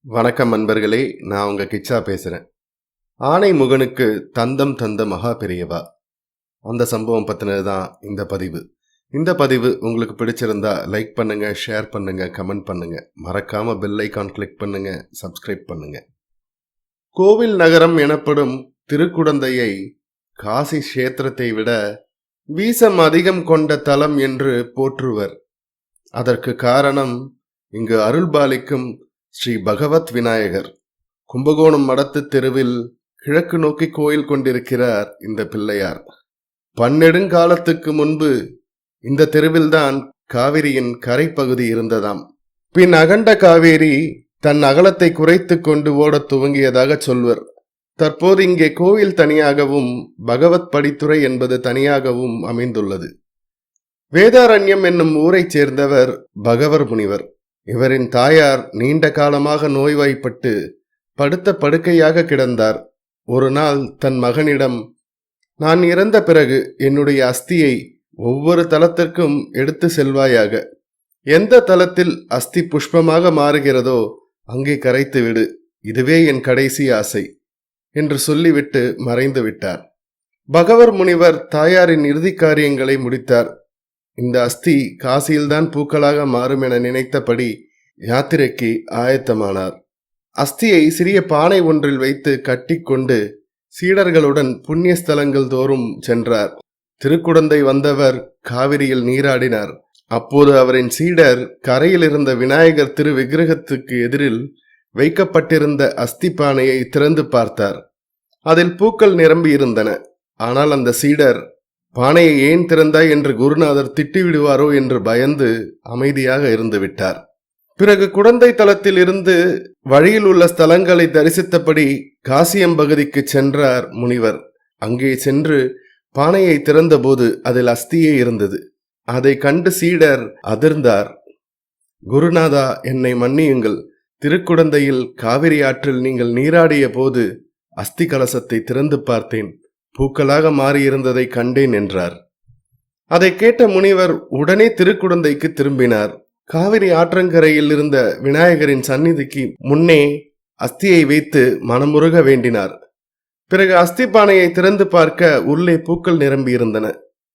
வணக்கம் நண்பர்களே, நான் உங்க கிச்சா பேசுகிறேன். ஆனை முகனுக்கு தந்தம் தந்த மகா பெரியவா, அந்த சம்பவம் பற்றினது தான் இந்த பதிவு. இந்த பதிவு உங்களுக்கு பிடிச்சிருந்தா லைக் பண்ணுங்க, ஷேர் பண்ணுங்க, கமெண்ட் பண்ணுங்க. மறக்காம பெல் ஐகான் கிளிக் பண்ணுங்க, சப்ஸ்கிரைப் பண்ணுங்க. கோவில் நகரம் எனப்படும் திருக்குடந்தையை காசி கஷேத்திரத்தை விட வீசம் அதிகம் கொண்ட தலம் என்று போற்றுவர். அதற்கு காரணம் இங்கு அருள்பாலிக்கும் ஸ்ரீ பகவத் விநாயகர். கும்பகோணம் மடத்து தெருவில் கிழக்கு நோக்கி கோயில் கொண்டிருக்கிறார் இந்த பிள்ளையார். பன்னெடுங்காலத்துக்கு முன்பு இந்த தெருவில்தான் காவிரியின் கரைப்பகுதி இருந்ததாம். பின் அகண்ட காவேரி தன் அகலத்தை குறைத்து கொண்டு ஓடத் துவங்கியதாக சொல்வர். தற்போது இங்கே கோயில் தனியாகவும் பகவத் படித்துறை என்பது தனியாகவும் அமைந்துள்ளது. வேதாரண்யம் என்னும் ஊரைச் சேர்ந்தவர் பகவர் முனிவர். இவரின் தாயார் நீண்ட காலமாக நோய்வாய்ப்பட்டு படுத்த படுக்கையாக கிடந்தார். ஒரு நாள் தன் மகனிடம், நான் இறந்த பிறகு என்னுடைய அஸ்தியை ஒவ்வொரு தலத்திற்கும் எடுத்து செல்வாயாக. எந்த தலத்தில் அஸ்தி புஷ்பமாக மாறுகிறதோ அங்கே கரைத்து விடு, இதுவே என் கடைசி ஆசை என்று சொல்லிவிட்டு மறைந்து விட்டார். பகவர் முனிவர் தாயாரின் இறுதி காரியங்களை முடித்தார். இந்த அஸ்தி காசியில்தான் பூக்களாக மாறும் என நினைத்தபடி யாத்திரைக்கு ஆயத்தமானார். அஸ்தியை சிறிய பானை ஒன்றில் வைத்து கட்டி கொண்டு சீடர்களுடன் புண்ணிய ஸ்தலங்கள் தோறும் சென்றார். திருக்குடந்தை வந்தவர் காவிரியில் நீராடினார். அப்போது அவரின் சீடர் கரையில் இருந்த விநாயகர் திரு விக்கிரகத்துக்கு எதிரில் வைக்கப்பட்டிருந்த அஸ்தி பானையை திறந்து பார்த்தார். அதில் பூக்கள் நிரம்பி இருந்தன. ஆனால் அந்த சீடர், பானையை ஏன் திறந்தாய் என்று குருநாதர் திட்டிவிடுவாரோ என்று பயந்து அமைதியாக இருந்து விட்டார். பிறகு குடந்தை தலத்தில் இருந்து வழியில் உள்ள ஸ்தலங்களை தரிசித்தபடி காசியம் பகுதிக்கு சென்றார் முனிவர். அங்கே சென்று பானையை திறந்தபோது அதில் அஸ்தியே இருந்தது. அதை கண்டு சீடர் அதிர்ந்தார். குருநாதா, என்னை மன்னியுங்கள். திருக்குடந்தையில் காவிரி ஆற்றில் நீங்கள் நீராடிய போது அஸ்தி கலசத்தை திறந்து பார்த்தேன், பூக்களாக மாறியிருந்ததை கண்டேன் என்றார். அதை கேட்ட முனிவர் உடனே திருக்குடந்தைக்கு திரும்பினார். காவிரி ஆற்றங்கரையில் இருந்த விநாயகரின் சந்நிதிக்கு முன்னே அஸ்தியை வைத்து மனமுருக வேண்டினார். பிறகு அஸ்தி பானையை திறந்து பார்க்க உள்ளே பூக்கள் நிரம்பியிருந்தன.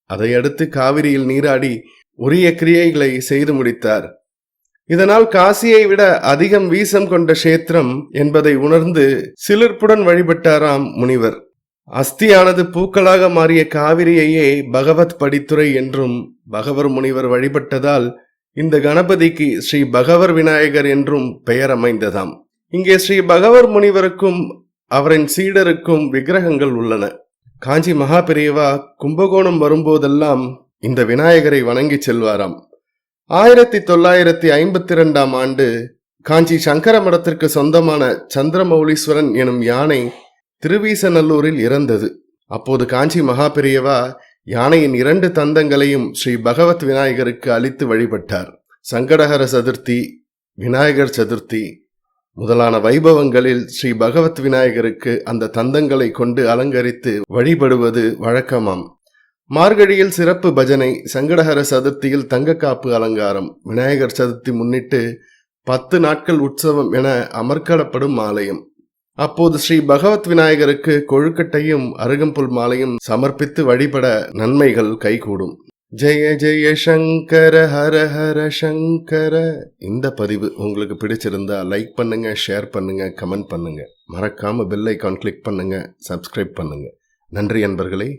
அதையடுத்து காவிரியில் நீராடி உரிய கிரியைகளை செய்து முடித்தார். இதனால் காசியை விட அதிகம் வீசம் கொண்ட கஷேத்திரம் என்பதை உணர்ந்து சிலிர்ப்புடன் வழிபட்டாராம் முனிவர். அஸ்தியானது பூக்களாக மாறிய காவிரியையே பகவத் படித்துறை என்றும் பகவர் முனிவர் வழிபட்டதால் இந்த கணபதிக்கு ஸ்ரீ பகவர் விநாயகர் என்றும் பெயர் அமைந்ததாம். இங்கே ஸ்ரீ பகவர் முனிவருக்கும் அவரின் சீடருக்கும் விக்கிரகங்கள் உள்ளன. காஞ்சி மகா பெரியவா கும்பகோணம் வரும்போதெல்லாம் இந்த விநாயகரை வணங்கி செல்வாராம். 1952 ஆண்டு காஞ்சி சங்கர மடத்திற்கு சொந்தமான சந்திரமௌலீஸ்வரன் எனும் யானை திருவீசநல்லூரில் இறந்தது. அப்போது காஞ்சி மகா பெரியவா யானையின் 2 தந்தங்களையும் ஸ்ரீ பகவத் விநாயகருக்கு அளித்து வழிபட்டார். சங்கடஹர சதுர்த்தி, விநாயகர் சதுர்த்தி முதலான வைபவங்களில் ஸ்ரீ பகவத் விநாயகருக்கு அந்த தந்தங்களை கொண்டு அலங்கரித்து வழிபடுவது வழக்கமாம். மார்கழியில் சிறப்பு பஜனை, சங்கடஹர சதுர்த்தியில் தங்கக்காப்பு அலங்காரம், விநாயகர் சதுர்த்தி முன்னிட்டு 10 நாட்கள் உற்சவம் என அமர்க்களப்படும் ஆலயம். அப்போது ஸ்ரீ பகவத் விநாயகருக்கு கொழுக்கட்டையும் அருகம்புல் மாலையும் சமர்ப்பித்து வழிபட நன்மைகள் கைகூடும். ஜெய ஜெய சங்கர ஹர ஹர சங்கர. இந்த பதிவு உங்களுக்கு பிடிச்சிருந்தா லைக் பண்ணுங்க, ஷேர் பண்ணுங்க, கமெண்ட் பண்ணுங்க. மறக்காம பெல் ஐகான் கிளிக் பண்ணுங்க, சப்ஸ்கிரைப் பண்ணுங்க. நன்றி நண்பர்களே.